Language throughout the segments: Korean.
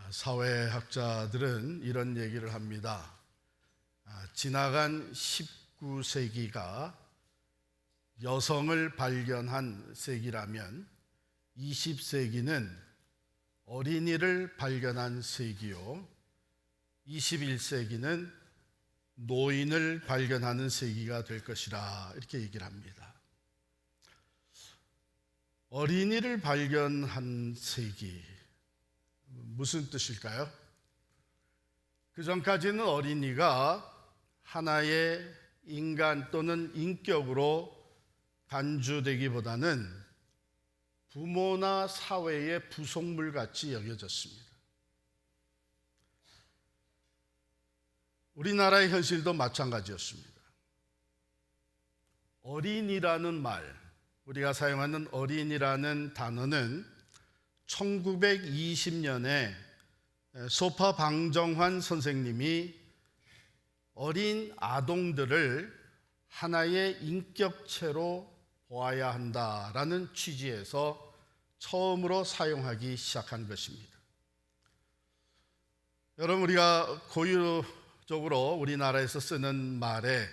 사회학자들은 이런 얘기를 합니다. 지나간 19세기가 여성을 발견한 세기라면 20세기는 어린이를 발견한 세기요, 21세기는 노인을 발견하는 세기가 될 것이라 이렇게 얘기를 합니다. 어린이를 발견한 세기, 무슨 뜻일까요? 그 전까지는 어린이가 하나의 인간 또는 인격으로 간주되기보다는 부모나 사회의 부속물 같이 여겨졌습니다. 우리나라의 현실도 마찬가지였습니다. 어린이라는 말, 우리가 사용하는 어린이라는 단어는 1920년에 소파 방정환 선생님이 어린 아동들을 하나의 인격체로 보아야 한다라는 취지에서 처음으로 사용하기 시작한 것입니다. 여러분, 우리가 고유적으로 우리나라에서 쓰는 말에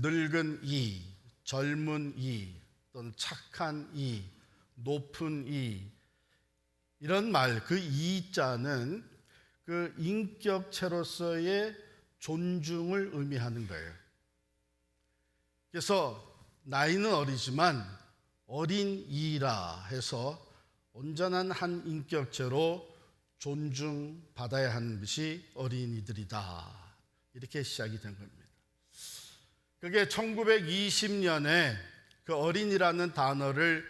늙은 이, 젊은 이, 또는 착한 이, 높은 이, 이런 말, 그 이자는 그 인격체로서의 존중을 의미하는 거예요. 그래서 나이는 어리지만 어린 이라 해서 온전한 한 인격체로 존중받아야 하는 것이 어린이들이다, 이렇게 시작이 된 겁니다. 그게 1920년에 그 어린이라는 단어를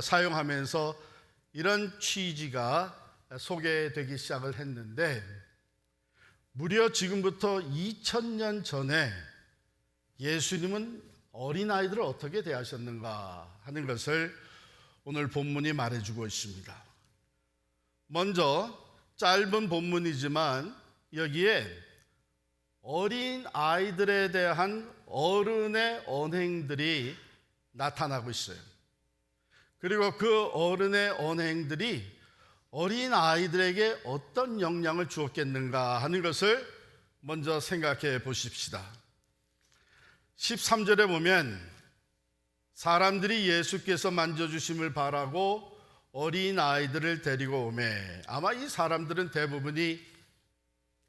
사용하면서 이런 취지가 소개되기 시작을 했는데, 무려 지금부터 2000년 전에 예수님은 어린아이들을 어떻게 대하셨는가 하는 것을 오늘 본문이 말해주고 있습니다. 먼저 짧은 본문이지만 여기에 어린아이들에 대한 어른의 언행들이 나타나고 있어요. 그리고 그 어른의 언행들이 어린아이들에게 어떤 영향을 주었겠는가 하는 것을 먼저 생각해 보십시다. 13절에 보면 사람들이 예수께서 만져주심을 바라고 어린아이들을 데리고 오매, 아마 이 사람들은 대부분이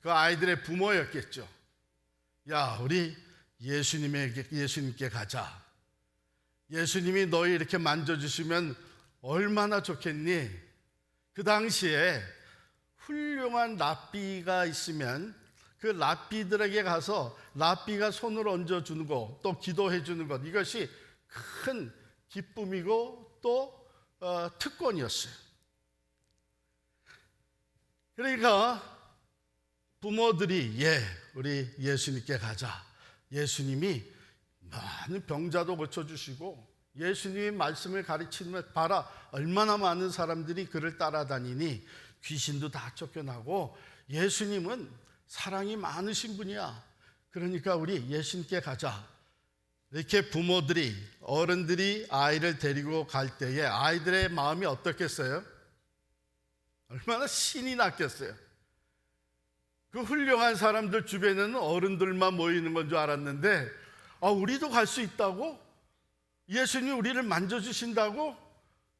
그 아이들의 부모였겠죠. 야, 우리 예수님께 가자. 예수님이 너희 이렇게 만져주시면 얼마나 좋겠니? 그 당시에 훌륭한 랍비가 있으면 그 랍비들에게 가서 랍비가 손을 얹어주는 것, 또 기도해 주는 것, 이것이 큰 기쁨이고 또 특권이었어요. 그러니까 부모들이 우리 예수님께 가자. 예수님이 많은 병자도 고쳐주시고 예수님이 말씀을 가르치면 봐라, 얼마나 많은 사람들이 그를 따라다니니 귀신도 다 쫓겨나고 예수님은 사랑이 많으신 분이야. 그러니까 우리 예수님께 가자. 이렇게 부모들이, 어른들이 아이를 데리고 갈 때에 아이들의 마음이 어떻겠어요? 얼마나 신이 났겠어요. 그 훌륭한 사람들 주변에는 어른들만 모이는 건 줄 알았는데, 우리도 갈 수 있다고? 예수님이 우리를 만져주신다고?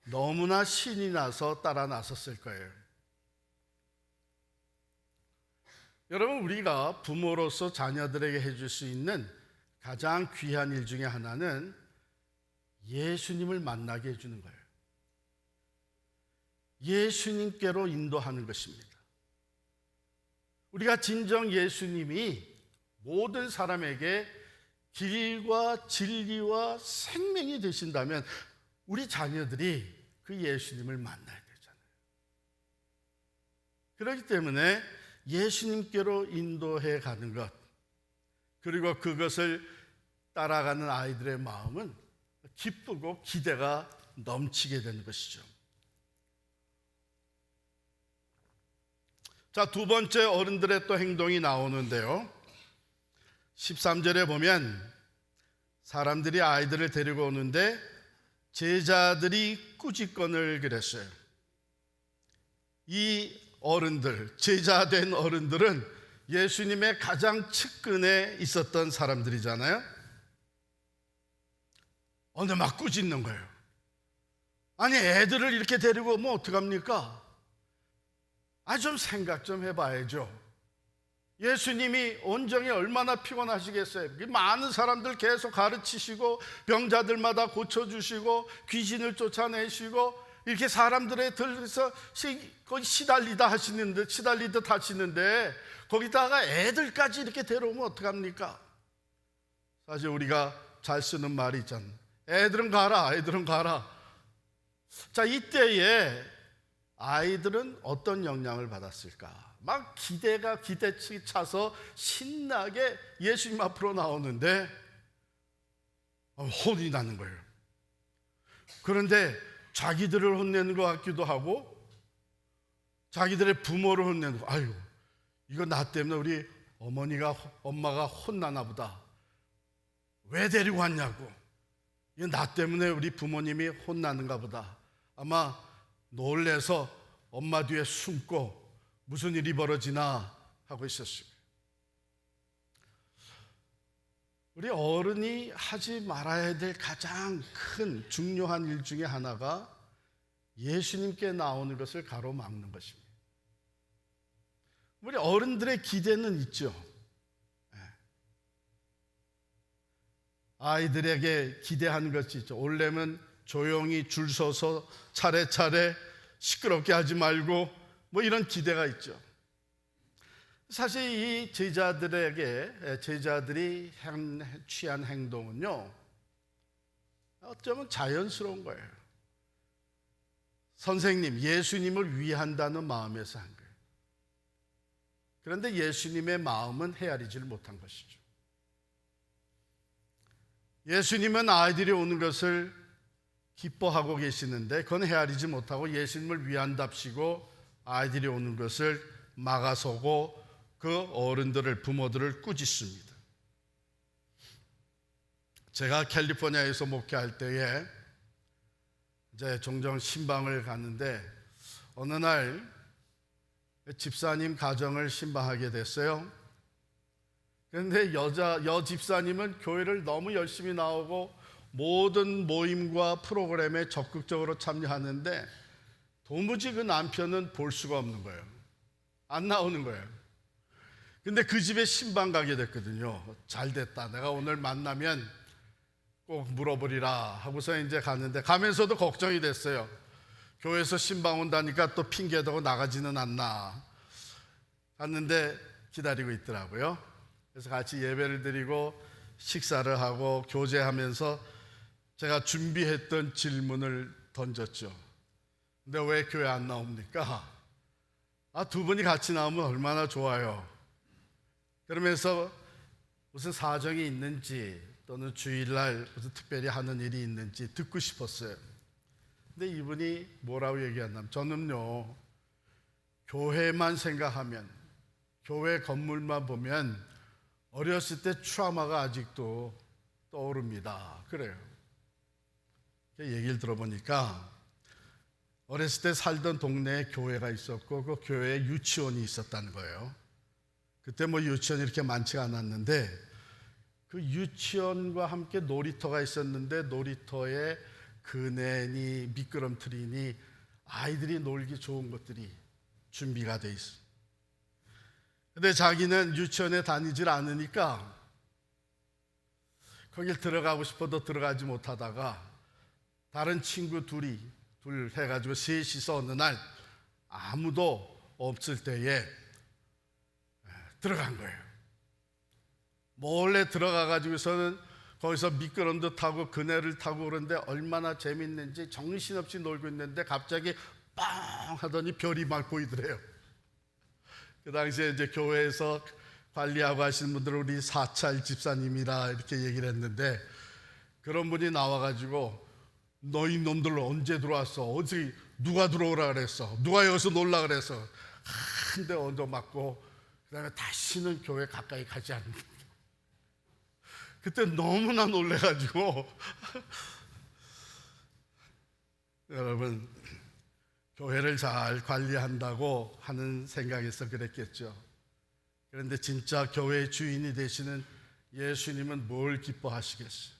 너무나 신이 나서 따라 나섰을 거예요. 여러분, 우리가 부모로서 자녀들에게 해줄 수 있는 가장 귀한 일 중에 하나는 예수님을 만나게 해주는 거예요. 예수님께로 인도하는 것입니다. 우리가 진정 예수님이 모든 사람에게 길과 진리와 생명이 되신다면 우리 자녀들이 그 예수님을 만나야 되잖아요. 그렇기 때문에 예수님께로 인도해 가는 것, 그리고 그것을 따라가는 아이들의 마음은 기쁘고 기대가 넘치게 되는 것이죠. 자, 두 번째 어른들의 또 행동이 나오는데요, 13절에 보면 사람들이 아이들을 데리고 오는데 제자들이 꾸짖건을 그랬어요. 이 어른들, 제자된 어른들은 예수님의 가장 측근에 있었던 사람들이잖아요. 근데 막 꾸짖는 거예요. 아니, 애들을 이렇게 데리고 오면 어떡합니까? 좀 생각 좀 해봐야죠. 예수님이 온종일 얼마나 피곤하시겠어요. 많은 사람들 계속 가르치시고 병자들마다 고쳐주시고 귀신을 쫓아내시고 이렇게 사람들에 들어서 시달리듯 하시는데 거기다가 애들까지 이렇게 데려오면 어떡합니까? 사실 우리가 잘 쓰는 말이 있잖아요. 애들은 가라. 자, 이때에 아이들은 어떤 영향을 받았을까? 막 기대치 차서 신나게 예수님 앞으로 나오는데 혼이 나는 거예요. 그런데 자기들을 혼내는 것 같기도 하고 자기들의 부모를 혼내는 거. 아유, 이거 나 때문에 우리 엄마가 혼나나 보다. 왜 데리고 왔냐고. 이거 나 때문에 우리 부모님이 혼나는가 보다. 아마 놀래서 엄마 뒤에 숨고 무슨 일이 벌어지나 하고 있었어요. 우리 어른이 하지 말아야 될 가장 큰 중요한 일 중에 하나가 예수님께 나오는 것을 가로막는 것입니다. 우리 어른들의 기대는 있죠. 아이들에게 기대하는 것이 있죠. 오려면 조용히 줄 서서 차례차례 시끄럽게 하지 말고 뭐 이런 기대가 있죠. 사실 이 제자들이 취한 행동은요, 어쩌면 자연스러운 거예요. 선생님, 예수님을 위한다는 마음에서 한 거예요. 그런데 예수님의 마음은 헤아리지를 못한 것이죠. 예수님은 아이들이 오는 것을 기뻐하고 계시는데 그건 헤아리지 못하고 예수님을 위한답시고 아이들이 오는 것을 막아서고 그 어른들을, 부모들을 꾸짖습니다. 제가 캘리포니아에서 목회할 때에 이제 종종 신방을 가는데 어느 날 집사님 가정을 신방하게 됐어요. 그런데 여 집사님은 교회를 너무 열심히 나오고 모든 모임과 프로그램에 적극적으로 참여하는데 도무지 그 남편은 볼 수가 없는 거예요. 안 나오는 거예요. 근데 그 집에 신방 가게 됐거든요. 잘 됐다. 내가 오늘 만나면 꼭 물어보리라 하고서 이제 갔는데 가면서도 걱정이 됐어요. 교회에서 신방 온다니까 또 핑계대고 나가지는 않나. 갔는데 기다리고 있더라고요. 그래서 같이 예배를 드리고 식사를 하고 교제하면서 제가 준비했던 질문을 던졌죠. 근데 왜 교회 안 나옵니까? 두 분이 같이 나오면 얼마나 좋아요. 그러면서 무슨 사정이 있는지 또는 주일날 무슨 특별히 하는 일이 있는지 듣고 싶었어요. 근데 이분이 뭐라고 얘기하냐면 저는요, 교회만 생각하면, 교회 건물만 보면 어렸을 때 트라우마가 아직도 떠오릅니다. 그래요. 얘기를 들어보니까 어렸을 때 살던 동네에 교회가 있었고 그 교회에 유치원이 있었다는 거예요. 그때 뭐 유치원이 이렇게 많지가 않았는데 그 유치원과 함께 놀이터가 있었는데 놀이터에 그네니 미끄럼틀이니 아이들이 놀기 좋은 것들이 준비가 돼 있어요. 근데 자기는 유치원에 다니질 않으니까 거길 들어가고 싶어도 들어가지 못하다가 다른 친구 둘 해가지고 셋이서 어느 날 아무도 없을 때에 들어간 거예요. 몰래 들어가가지고서는 거기서 미끄럼도 타고 그네를 타고 그러는데 얼마나 재밌는지 정신없이 놀고 있는데 갑자기 빵 하더니 별이 막 보이더래요. 그 당시에 이제 교회에서 관리하고 하시는 분들은 우리 사찰 집사님이라 이렇게 얘기를 했는데 그런 분이 나와가지고 너희 놈들 언제 들어왔어? 어디 누가 들어오라 그랬어? 누가 여기서 놀라 그랬어? 한 대 얻어맞고 그다음에 다시는 교회 가까이 가지 않는. 그때 너무나 놀래가지고 여러분, 교회를 잘 관리한다고 하는 생각에서 그랬겠죠. 그런데 진짜 교회의 주인이 되시는 예수님은 뭘 기뻐하시겠어요?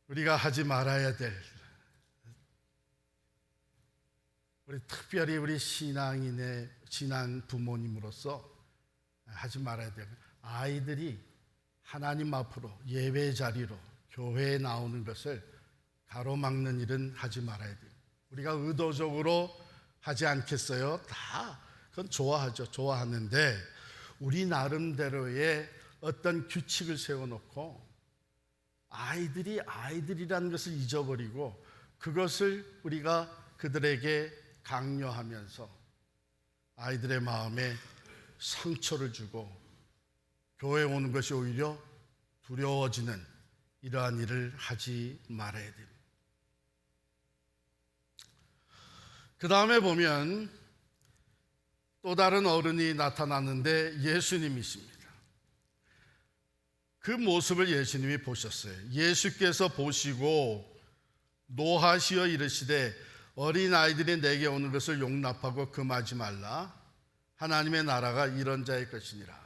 우리가 하지 말아야 될, 우리 특별히 우리 신앙인의 신앙 부모님으로서 하지 말아야 될, 아이들이 하나님 앞으로 예배 자리로 교회에 나오는 것을 가로막는 일은 하지 말아야 돼요. 우리가 의도적으로 하지 않겠어요? 다 그건 좋아하죠. 좋아하는데 우리 나름대로의 어떤 규칙을 세워놓고 아이들이 아이들이라는 것을 잊어버리고 그것을 우리가 그들에게 강요하면서 아이들의 마음에 상처를 주고 교회에 오는 것이 오히려 두려워지는 이러한 일을 하지 말아야 됩니다. 그 다음에 보면 또 다른 어른이 나타났는데 예수님이십니다. 그 모습을 예수님이 보셨어요. 예수께서 보시고 노하시어 이르시되 어린아이들이 내게 오는 것을 용납하고 금하지 말라. 하나님의 나라가 이런 자의 것이니라.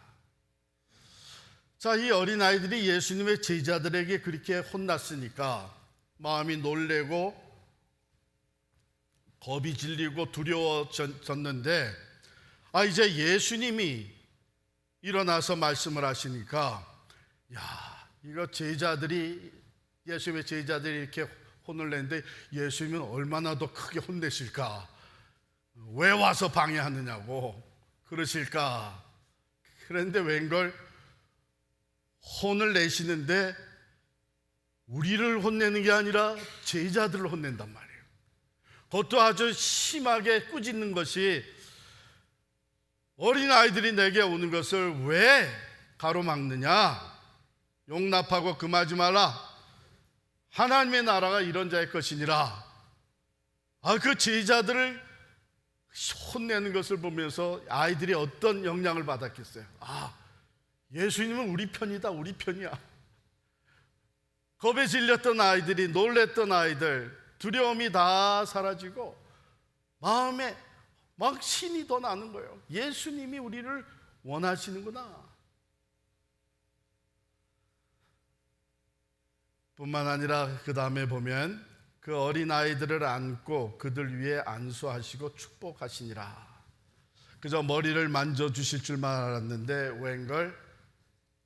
자, 이 어린아이들이 예수님의 제자들에게 그렇게 혼났으니까 마음이 놀래고 겁이 질리고 두려워졌는데 이제 예수님이 일어나서 말씀을 하시니까 이거 예수님의 제자들이 이렇게 혼을 냈는데 예수님은 얼마나 더 크게 혼내실까? 왜 와서 방해하느냐고 그러실까? 그런데 웬걸 혼을 내시는데 우리를 혼내는 게 아니라 제자들을 혼낸단 말이에요. 그것도 아주 심하게 꾸짖는 것이 어린아이들이 내게 오는 것을 왜 가로막느냐? 용납하고 금하지 말라. 하나님의 나라가 이런 자의 것이니라. 그 제자들을 혼내는 것을 보면서 아이들이 어떤 영향을 받았겠어요? 예수님은 우리 편이다, 우리 편이야. 겁에 질렸던 아이들이, 놀랬던 아이들, 두려움이 다 사라지고 마음에 막 신이 더 나는 거예요. 예수님이 우리를 원하시는구나. 뿐만 아니라 그 다음에 보면 그 어린아이들을 안고 그들 위에 안수하시고 축복하시니라. 그저 머리를 만져주실 줄만 알았는데 웬걸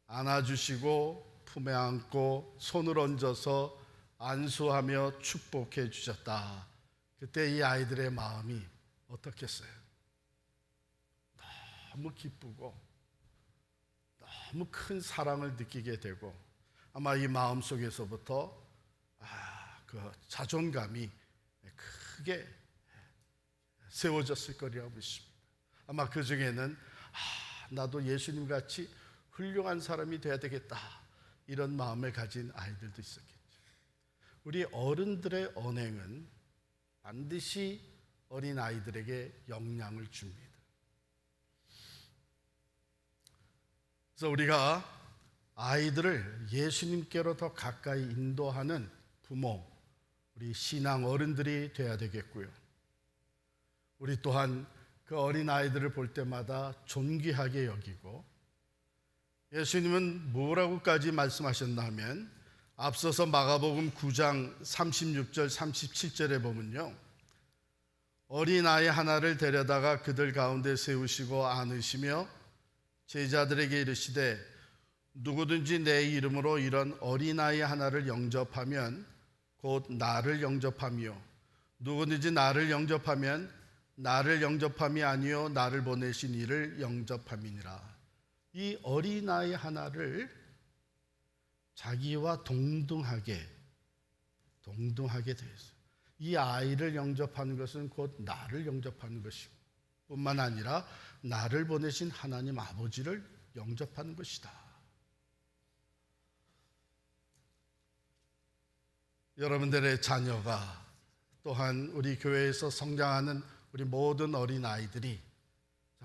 안아주시고 품에 안고 손을 얹어서 안수하며 축복해 주셨다. 그때 이 아이들의 마음이 어떻겠어요? 너무 기쁘고 너무 큰 사랑을 느끼게 되고 아마 이 마음 속에서부터 그 자존감이 크게 세워졌을 거라고 믿습니다. 아마 그 중에는 나도 예수님 같이 훌륭한 사람이 돼야 되겠다 이런 마음을 가진 아이들도 있었겠죠. 우리 어른들의 언행은 반드시 어린 아이들에게 영향을 줍니다. 그래서 우리가 아이들을 예수님께로 더 가까이 인도하는 부모, 우리 신앙 어른들이 돼야 되겠고요. 우리 또한 그 어린 아이들을 볼 때마다 존귀하게 여기고 예수님은 뭐라고까지 말씀하셨나 하면 앞서서 마가복음 9장 36절 37절에 보면요, 어린아이 하나를 데려다가 그들 가운데 세우시고 안으시며 제자들에게 이르시되 누구든지 내 이름으로 이런 어린아이 하나를 영접하면 곧 나를 영접하며 누구든지 나를 영접하면 나를 영접함이 아니요 나를 보내신 이를 영접함이니라. 이 어린아이 하나를 자기와 동등하게 되었어요. 이 아이를 영접하는 것은 곧 나를 영접하는 것이고 뿐만 아니라 나를 보내신 하나님 아버지를 영접하는 것이다. 여러분들의 자녀가 또한 우리 교회에서 성장하는 우리 모든 어린아이들이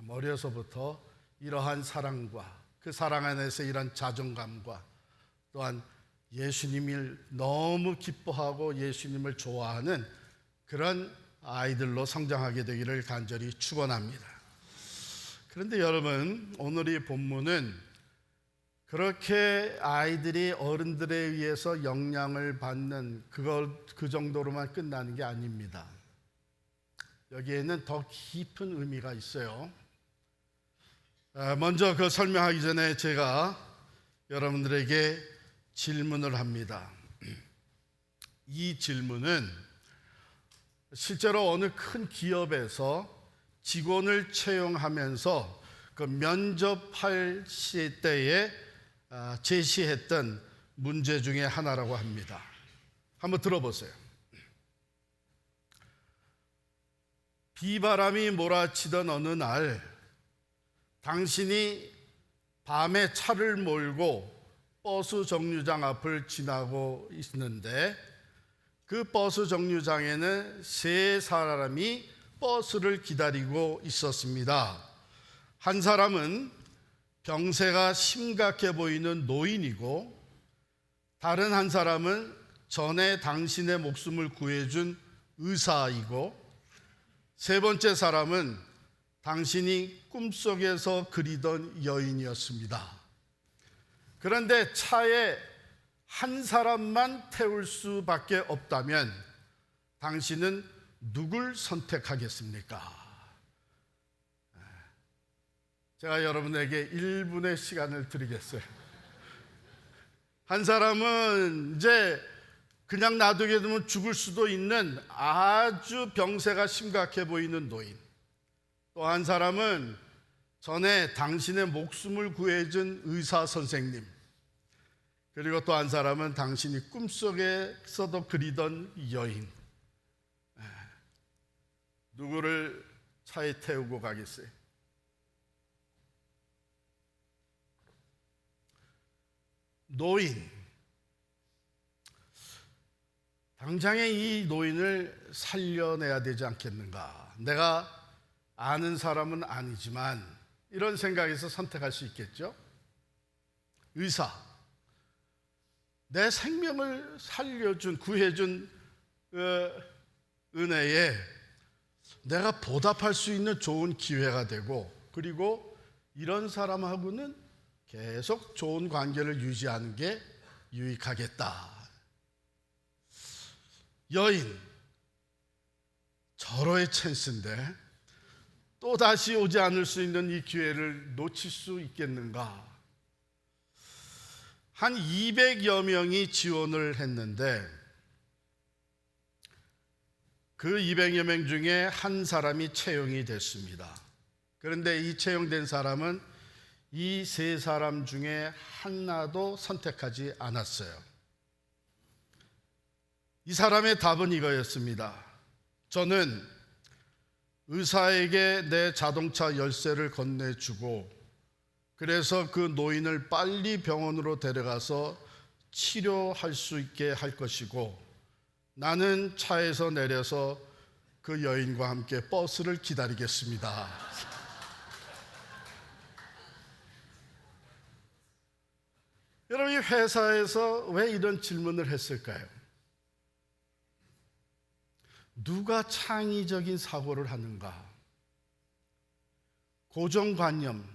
어려서부터 이러한 사랑과 그 사랑 안에서 이런 자존감과 또한 예수님을 너무 기뻐하고 예수님을 좋아하는 그런 아이들로 성장하게 되기를 간절히 축원합니다. 그런데 여러분, 오늘 이 본문은 그렇게 아이들이 어른들에 의해서 영향을 받는 그 정도로만 끝나는 게 아닙니다. 여기에는 더 깊은 의미가 있어요. 먼저 그 설명하기 전에 제가 여러분들에게 질문을 합니다. 이 질문은 실제로 어느 큰 기업에서 직원을 채용하면서 그 면접할 때에 제시했던 문제 중에 하나라고 합니다. 한번 들어보세요. 비바람이 몰아치던 어느 날 당신이 밤에 차를 몰고 버스 정류장 앞을 지나고 있는데 그 버스 정류장에는 세 사람이 버스를 기다리고 있었습니다. 한 사람은 병세가 심각해 보이는 노인이고 다른 한 사람은 전에 당신의 목숨을 구해준 의사이고 세 번째 사람은 당신이 꿈속에서 그리던 여인이었습니다. 그런데 차에 한 사람만 태울 수밖에 없다면 당신은 누굴 선택하겠습니까? 제가 여러분에게 1분의 시간을 드리겠어요. 한 사람은 이제 그냥 놔두게 되면 죽을 수도 있는 아주 병세가 심각해 보이는 노인, 또 한 사람은 전에 당신의 목숨을 구해준 의사 선생님, 그리고 또 한 사람은 당신이 꿈속에서도 그리던 여인. 누구를 차에 태우고 가겠어요? 노인. 당장에 이 노인을 살려내야 되지 않겠는가? 내가 아는 사람은 아니지만 이런 생각에서 선택할 수 있겠죠? 의사. 내 생명을 살려준, 구해준 은혜에 내가 보답할 수 있는 좋은 기회가 되고, 그리고 이런 사람하고는 계속 좋은 관계를 유지하는 게 유익하겠다. 여인, 절호의 찬스인데 또 다시 오지 않을 수 있는 이 기회를 놓칠 수 있겠는가? 한 200여 명이 지원을 했는데 그 200여 명 중에 한 사람이 채용이 됐습니다. 그런데 이 채용된 사람은 이 세 사람 중에 하나도 선택하지 않았어요. 이 사람의 답은 이거였습니다. 저는 의사에게 내 자동차 열쇠를 건네주고 그래서 그 노인을 빨리 병원으로 데려가서 치료할 수 있게 할 것이고, 나는 차에서 내려서 그 여인과 함께 버스를 기다리겠습니다. 여러분, 이 회사에서 왜 이런 질문을 했을까요? 누가 창의적인 사고를 하는가? 고정관념,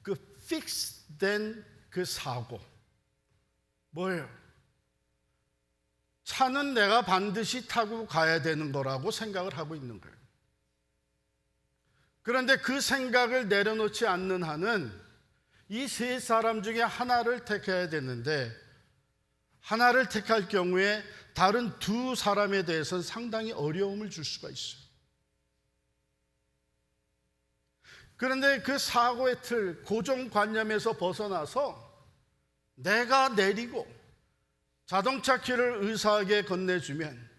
그 픽스된 그 사고. 뭐예요? 차는 내가 반드시 타고 가야 되는 거라고 생각을 하고 있는 거예요. 그런데 그 생각을 내려놓지 않는 한은 이 세 사람 중에 하나를 택해야 되는데, 하나를 택할 경우에 다른 두 사람에 대해서는 상당히 어려움을 줄 수가 있어요. 그런데 그 사고의 틀, 고정관념에서 벗어나서 내가 내리고 자동차 키를 의사에게 건네주면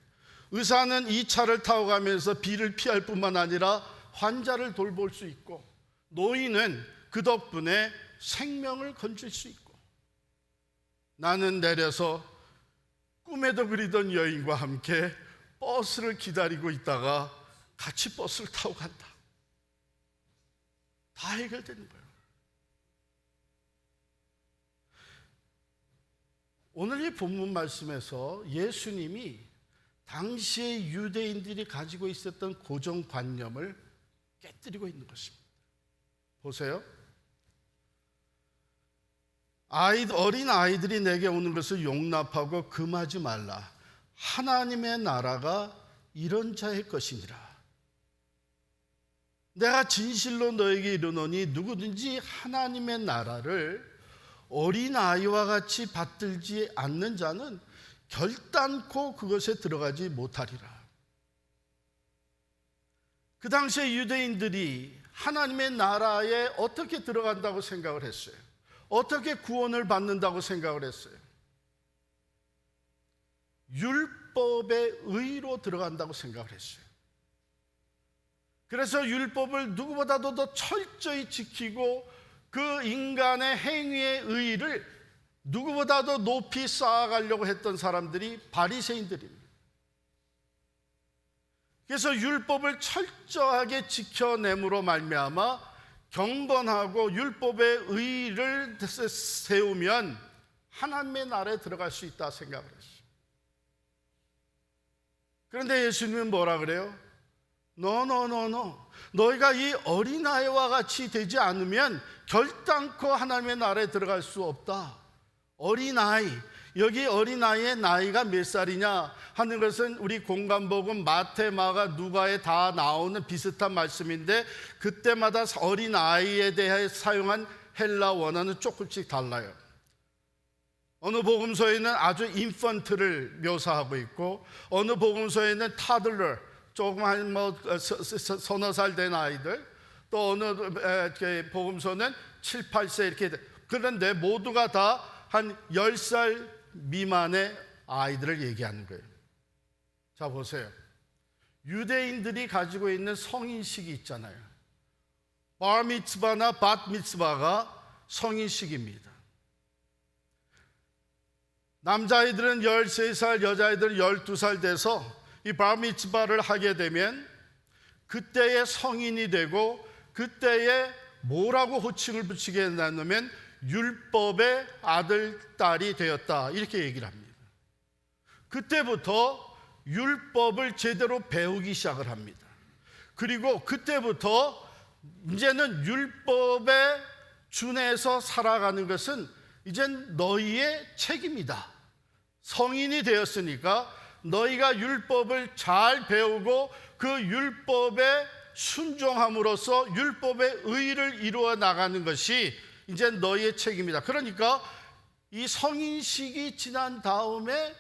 의사는 이 차를 타고 가면서 비를 피할 뿐만 아니라 환자를 돌볼 수 있고, 노인은 그 덕분에 생명을 건질 수 있고, 나는 내려서 꿈에도 그리던 여인과 함께 버스를 기다리고 있다가 같이 버스를 타고 간다. 다 해결되는 거예요. 오늘 이 본문 말씀에서 예수님이 당시의 유대인들이 가지고 있었던 고정관념을 깨뜨리고 있는 것입니다. 보세요. 어린 아이들이 내게 오는 것을 용납하고 금하지 말라. 하나님의 나라가 이런 자의 것이니라. 내가 진실로 너에게 이르노니 누구든지 하나님의 나라를 어린아이와 같이 받들지 않는 자는 결단코 그것에 들어가지 못하리라. 그 당시에 유대인들이 하나님의 나라에 어떻게 들어간다고 생각을 했어요? 어떻게 구원을 받는다고 생각을 했어요? 율법의 의로 들어간다고 생각을 했어요. 그래서 율법을 누구보다도 더 철저히 지키고 그 인간의 행위의 의의를 누구보다도 높이 쌓아가려고 했던 사람들이 바리새인들입니다. 그래서 율법을 철저하게 지켜냄으로 말미암아 경건하고 율법의 의의를 세우면 하나님의 나라에 들어갈 수 있다 생각을 했어요. 그런데 예수님은 뭐라 그래요? No. 너희가 이 어린아이와 같이 되지 않으면 결단코 하나님의 나라에 들어갈 수 없다. 어린아이, 여기 어린아이의 나이가 몇 살이냐 하는 것은 우리 공관복음 마태, 마가, 누가에 다 나오는 비슷한 말씀인데 그때마다 어린아이에 대해 사용한 헬라 원어는 조금씩 달라요. 어느 복음서에는 아주 인펀트를 묘사하고 있고 어느 복음서에는 타들러, 조금 한 서너 살 된 아이들, 또 어느 복음서는 7, 8세 이렇게. 그런데 모두가 다 한 10살 미만의 아이들을 얘기하는 거예요. 자 보세요. 유대인들이 가지고 있는 성인식이 있잖아요. 바미츠바나 밧미츠바가 성인식입니다. 남자아이들은 13살, 여자아이들은 12살 돼서 이 바미츠바를 하게 되면 그때의 성인이 되고 그때에 뭐라고 호칭을 붙이게 된다면 율법의 아들, 딸이 되었다 이렇게 얘기를 합니다. 그때부터 율법을 제대로 배우기 시작을 합니다. 그리고 그때부터 이제는 율법에 준해서 살아가는 것은 이젠 너희의 책임이다. 성인이 되었으니까 너희가 율법을 잘 배우고 그 율법에 순종함으로써 율법의 의의를 이루어 나가는 것이 이제 너희의 책임이다. 그러니까 이 성인식이 지난 다음에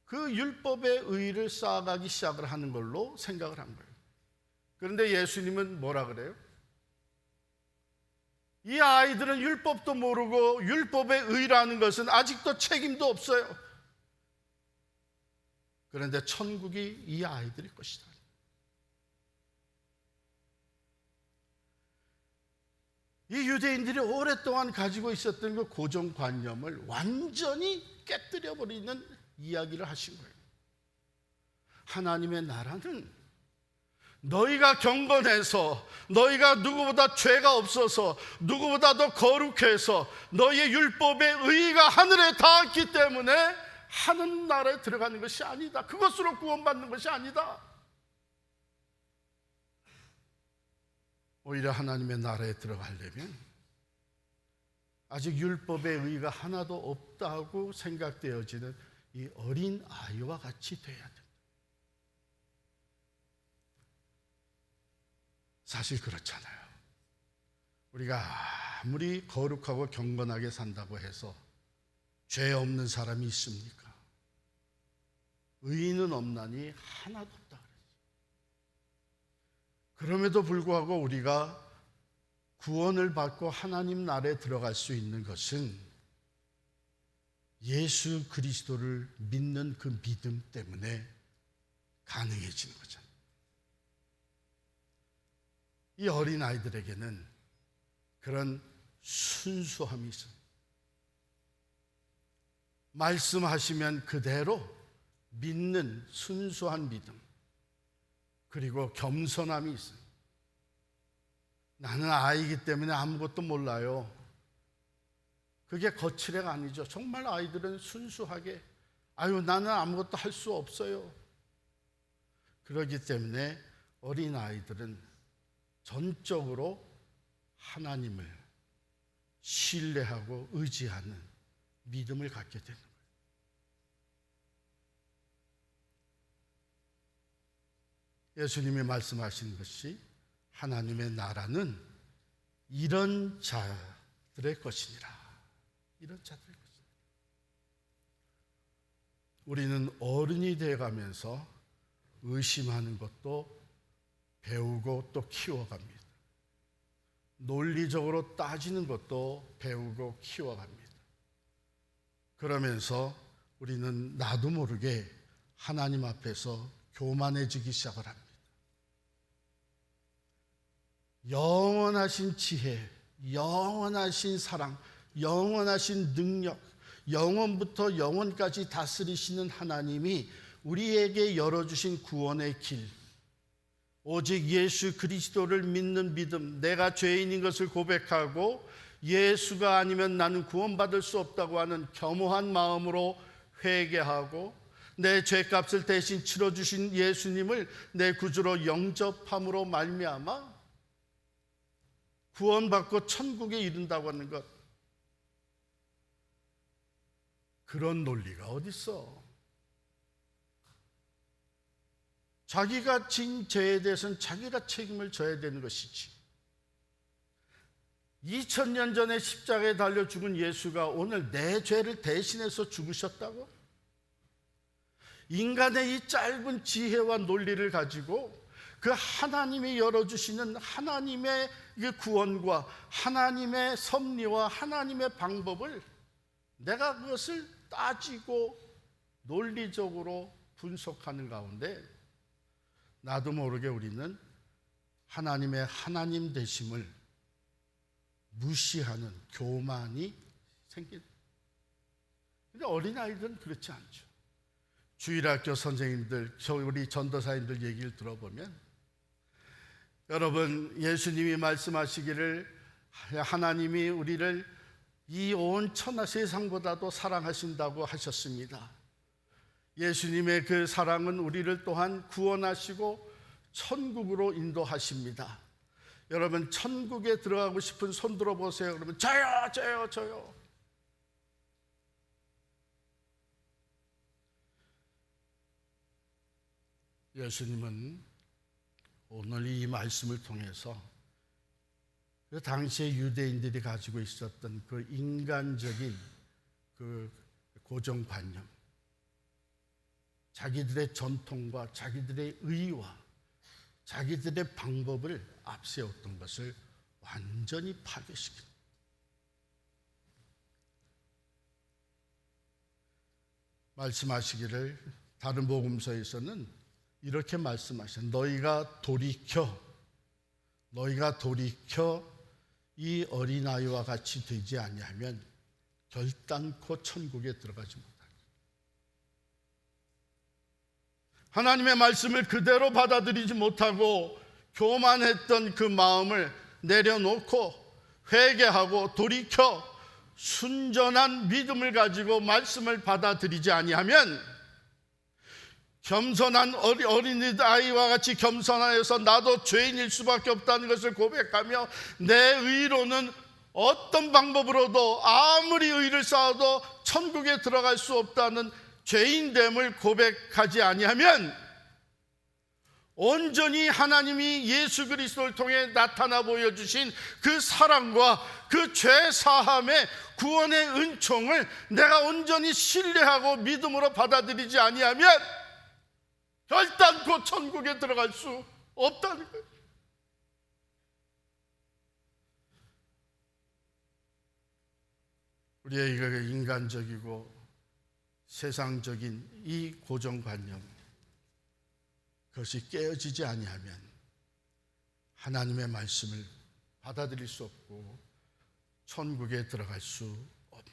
그 율법의 의의를 쌓아가기 시작을 하는 걸로 생각을 한 거예요. 그런데 예수님은 뭐라 그래요? 이 아이들은 율법도 모르고 율법의 의의라는 것은 아직도 책임도 없어요. 그런데 천국이 이 아이들의 것이다. 이 유대인들이 오랫동안 가지고 있었던 그 고정관념을 완전히 깨뜨려버리는 이야기를 하신 거예요. 하나님의 나라는 너희가 경건해서, 너희가 누구보다 죄가 없어서, 누구보다 더 거룩해서 너희의 율법의 의의가 하늘에 닿았기 때문에 하는 나라에 들어가는 것이 아니다. 그것으로 구원받는 것이 아니다. 오히려 하나님의 나라에 들어가려면 아직 율법의 의의가 하나도 없다고 생각되어지는 이 어린 아이와 같이 돼야 된다. 사실 그렇잖아요. 우리가 아무리 거룩하고 경건하게 산다고 해서 죄 없는 사람이 있습니까? 의인은 없나니 하나도 없다. 그럼에도 불구하고 우리가 구원을 받고 하나님 나라에 들어갈 수 있는 것은 예수 그리스도를 믿는 그 믿음 때문에 가능해지는 거잖아요. 이 어린아이들에게는 그런 순수함이 있어요. 말씀하시면 그대로 믿는 순수한 믿음, 그리고 겸손함이 있어요. 나는 아이기 때문에 아무것도 몰라요. 그게 거칠애가 아니죠. 정말 아이들은 순수하게 아유 나는 아무것도 할 수 없어요. 그렇기 때문에 어린아이들은 전적으로 하나님을 신뢰하고 의지하는 믿음을 갖게 되는 거예요. 예수님이 말씀하신 것이 하나님의 나라는 이런 자들의 것이니라. 이런 자들의 것이니라. 우리는 어른이 되어가면서 의심하는 것도 배우고 또 키워갑니다. 논리적으로 따지는 것도 배우고 키워갑니다. 그러면서 우리는 나도 모르게 하나님 앞에서 교만해지기 시작을 합니다. 영원하신 지혜, 영원하신 사랑, 영원하신 능력, 영원부터 영원까지 다스리시는 하나님이 우리에게 열어주신 구원의 길, 오직 예수 그리스도를 믿는 믿음, 내가 죄인인 것을 고백하고 예수가 아니면 나는 구원받을 수 없다고 하는 겸허한 마음으로 회개하고 내 죄값을 대신 치러주신 예수님을 내 구주로 영접함으로 말미암아 구원받고 천국에 이른다고 하는 것, 그런 논리가 어디 있어? 자기가 진 죄에 대해서는 자기가 책임을 져야 되는 것이지. 2000년 전에 십자가에 달려 죽은 예수가 오늘 내 죄를 대신해서 죽으셨다고? 인간의 이 짧은 지혜와 논리를 가지고 그 하나님이 열어주시는 하나님의 구원과 하나님의 섭리와 하나님의 방법을 내가 그것을 따지고 논리적으로 분석하는 가운데 나도 모르게 우리는 하나님의 하나님 되심을 무시하는 교만이 생깁니다. 근데 어린아이들은 그렇지 않죠. 주일학교 선생님들, 우리 전도사님들 얘기를 들어보면 여러분, 예수님이 말씀하시기를 하나님이 우리를 이 온 천하 세상보다도 사랑하신다고 하셨습니다. 예수님의 그 사랑은 우리를 또한 구원하시고 천국으로 인도하십니다. 여러분, 천국에 들어가고 싶은 손 들어보세요. 그러면 저요, 저요, 저요. 예수님은 오늘 이 말씀을 통해서 그 당시에 유대인들이 가지고 있었던 그 인간적인 그 고정관념, 자기들의 전통과 자기들의 의와 자기들의 방법을 앞세웠던 것을 완전히 파괴시킵니다. 말씀하시기를 다른 복음서에서는 이렇게 말씀하셔요. 너희가 돌이켜 이 어린아이와 같이 되지 아니하면 결단코 천국에 들어가지 못하리라. 하나님의 말씀을 그대로 받아들이지 못하고 교만했던 그 마음을 내려놓고 회개하고 돌이켜 순전한 믿음을 가지고 말씀을 받아들이지 아니하면 겸손한 어린아이와 같이 겸손하여서 나도 죄인일 수밖에 없다는 것을 고백하며 내 의로는 어떤 방법으로도 아무리 의를 쌓아도 천국에 들어갈 수 없다는 죄인됨을 고백하지 아니하면 온전히 하나님이 예수 그리스도를 통해 나타나 보여주신 그 사랑과 그 죄 사함의 구원의 은총을 내가 온전히 신뢰하고 믿음으로 받아들이지 아니하면 결단코 천국에 들어갈 수 없다는 거예요. 우리의 인간적이고 세상적인 이 고정관념, 그것이 깨어지지 아니하면 하나님의 말씀을 받아들일 수 없고 천국에 들어갈 수 없는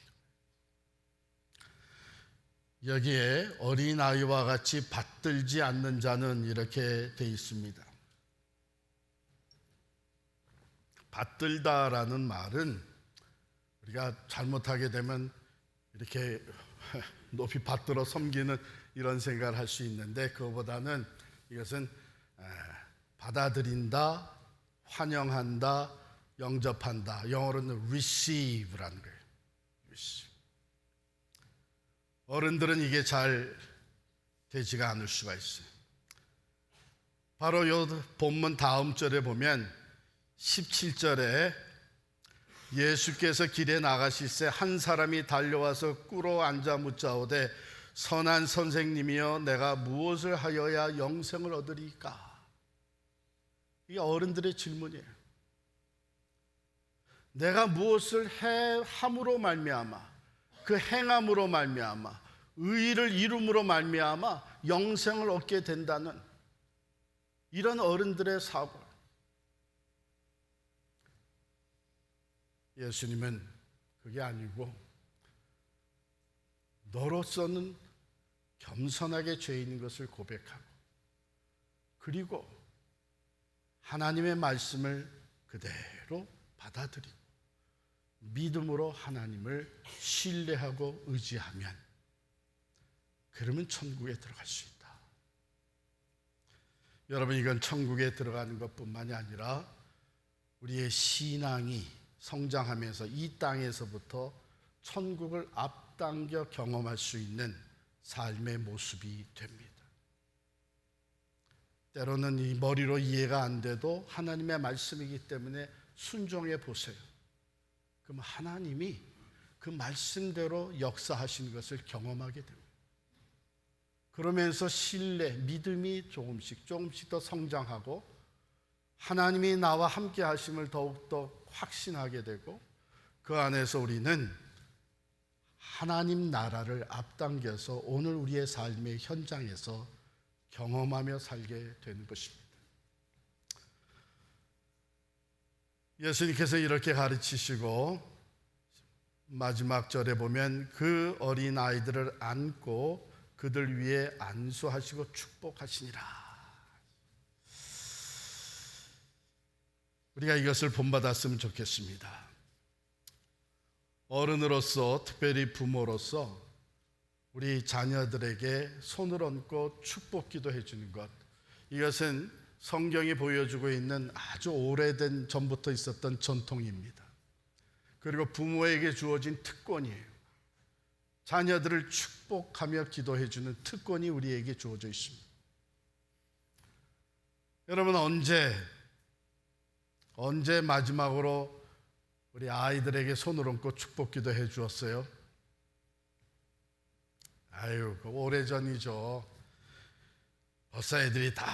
거예요. 여기에 어린아이와 같이 받들지 않는 자는 이렇게 돼 있습니다. 받들다라는 말은 우리가 잘못하게 되면 이렇게 높이 받들어 섬기는 이런 생각을 할 수 있는데, 그거보다는 이것은 받아들인다, 환영한다, 영접한다. 영어로는 receive라는 거예요. receive. 어른들은 이게 잘 되지가 않을 수가 있어요. 바로 이 본문 다음 절에 보면 17절에 예수께서 길에 나가실새 한 사람이 달려와서 꿇어 앉아 묻자오되 선한 선생님이여 내가 무엇을 하여야 영생을 얻으리까? 이게 어른들의 질문이에요. 내가 무엇을 함으로 말미암아, 그 행함으로 말미암아, 의의를 이룸으로 말미암아 영생을 얻게 된다는 이런 어른들의 사고. 예수님은 그게 아니고 너로서는 겸손하게 죄 있는 것을 고백하고, 그리고 하나님의 말씀을 그대로 받아들이고 믿음으로 하나님을 신뢰하고 의지하면, 그러면 천국에 들어갈 수 있다. 여러분, 이건 천국에 들어가는 것뿐만이 아니라 우리의 신앙이 성장하면서 이 땅에서부터 천국을 앞당겨 경험할 수 있는 삶의 모습이 됩니다. 때로는 이 머리로 이해가 안 돼도 하나님의 말씀이기 때문에 순종해 보세요. 그럼 하나님이 그 말씀대로 역사하시는 것을 경험하게 됩니다. 그러면서 신뢰, 믿음이 조금씩 더 성장하고 하나님이 나와 함께 하심을 더욱더 확신하게 되고, 그 안에서 우리는 하나님 나라를 앞당겨서 오늘 우리의 삶의 현장에서 경험하며 살게 되는 것입니다. 예수님께서 이렇게 가르치시고 마지막 절에 보면 그 어린 아이들을 안고 그들 위에 안수하시고 축복하시니라. 우리가 이것을 본받았으면 좋겠습니다. 어른으로서, 특별히 부모로서 우리 자녀들에게 손을 얹고 축복 기도해 주는 것, 이것은 성경이 보여주고 있는 아주 오래된 전부터 있었던 전통입니다. 그리고 부모에게 주어진 특권이에요. 자녀들을 축복하며 기도해 주는 특권이 우리에게 주어져 있습니다. 여러분, 언제 마지막으로 우리 아이들에게 손을 얹고 축복 기도해 주었어요? 아유, 오래전이죠. 벌써 애들이 다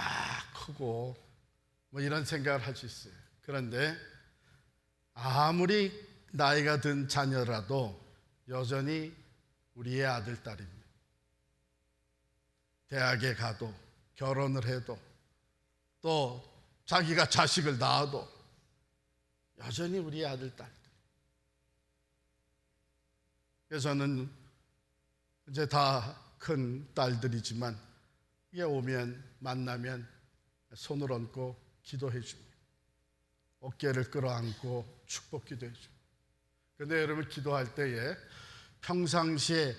크고 뭐 이런 생각을 할 수 있어요. 그런데 아무리 나이가 든 자녀라도 여전히 우리의 아들, 딸입니다. 대학에 가도, 결혼을 해도, 또 자기가 자식을 낳아도 여전히 우리의 아들, 딸. 그래서 저는 이제 다 큰 딸들이지만 이게 만나면 손을 얹고 기도해 줍니다. 어깨를 끌어안고 축복 기도해 줍니다. 그런데 여러분, 기도할 때에 평상시에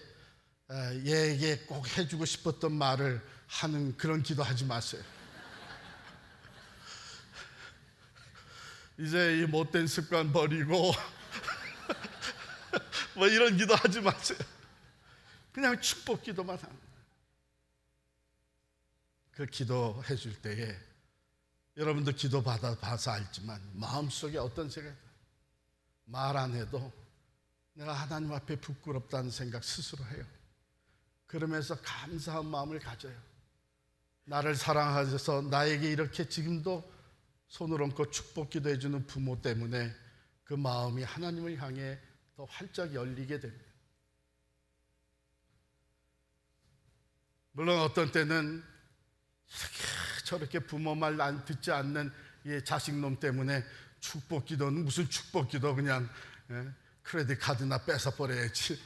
얘에게 꼭 해주고 싶었던 말을 하는 그런 기도하지 마세요. 이제 이 못된 습관 버리고 뭐 이런 기도하지 마세요. 그냥 축복 기도만 하는 거예요. 그 기도해 줄 때에 여러분도 기도 받아봐서 알지만 마음속에 어떤 생각, 말 안 해도 내가 하나님 앞에 부끄럽다는 생각 스스로 해요. 그러면서 감사한 마음을 가져요. 나를 사랑하셔서 나에게 이렇게 지금도 손을 얹고 축복 기도해 주는 부모 때문에 그 마음이 하나님을 향해 더 활짝 열리게 됩니다. 물론 어떤 때는 저렇게 부모 말 안 듣지 않는 이 자식놈 때문에 축복 기도는 무슨 축복 기도, 그냥 크레딧 카드나 뺏어버려야지.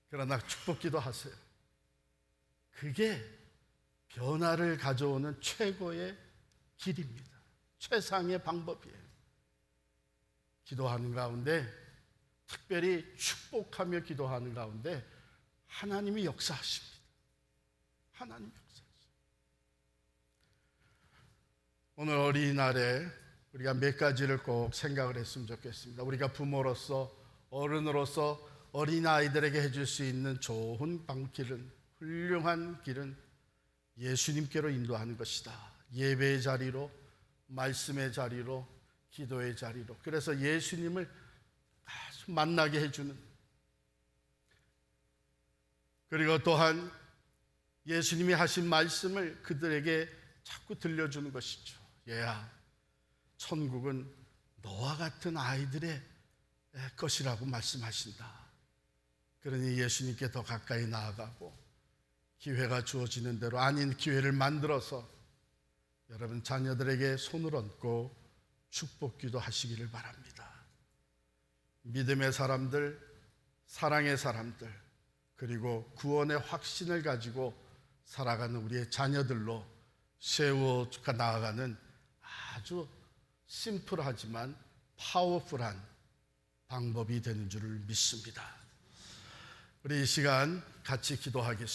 그러나 축복 기도하세요. 그게 변화를 가져오는 최고의 길입니다. 최상의 방법이에요. 기도하는 가운데 특별히 축복하며 기도하는 가운데 하나님이 역사하십니다. 하나님이 역사하십니다. 오늘 어린이날에 우리가 몇 가지를 꼭 생각을 했으면 좋겠습니다. 우리가 부모로서, 어른으로서 어린아이들에게 해줄 수 있는 좋은 방길은, 훌륭한 길은 예수님께로 인도하는 것이다. 예배의 자리로, 말씀의 자리로, 기도의 자리로. 그래서 예수님을 아주 만나게 해주는, 그리고 또한 예수님이 하신 말씀을 그들에게 자꾸 들려주는 것이죠. 얘야, 천국은 너와 같은 아이들의 것이라고 말씀하신다. 그러니 예수님께 더 가까이 나아가고 기회가 주어지는 대로, 아닌 기회를 만들어서 여러분 자녀들에게 손을 얹고 축복기도 하시기를 바랍니다. 믿음의 사람들, 사랑의 사람들, 그리고 구원의 확신을 가지고 살아가는 우리의 자녀들로 세워 나아가는 아주 심플하지만 파워풀한 방법이 되는 줄을 믿습니다. 우리 이 시간 같이 기도하겠습니다.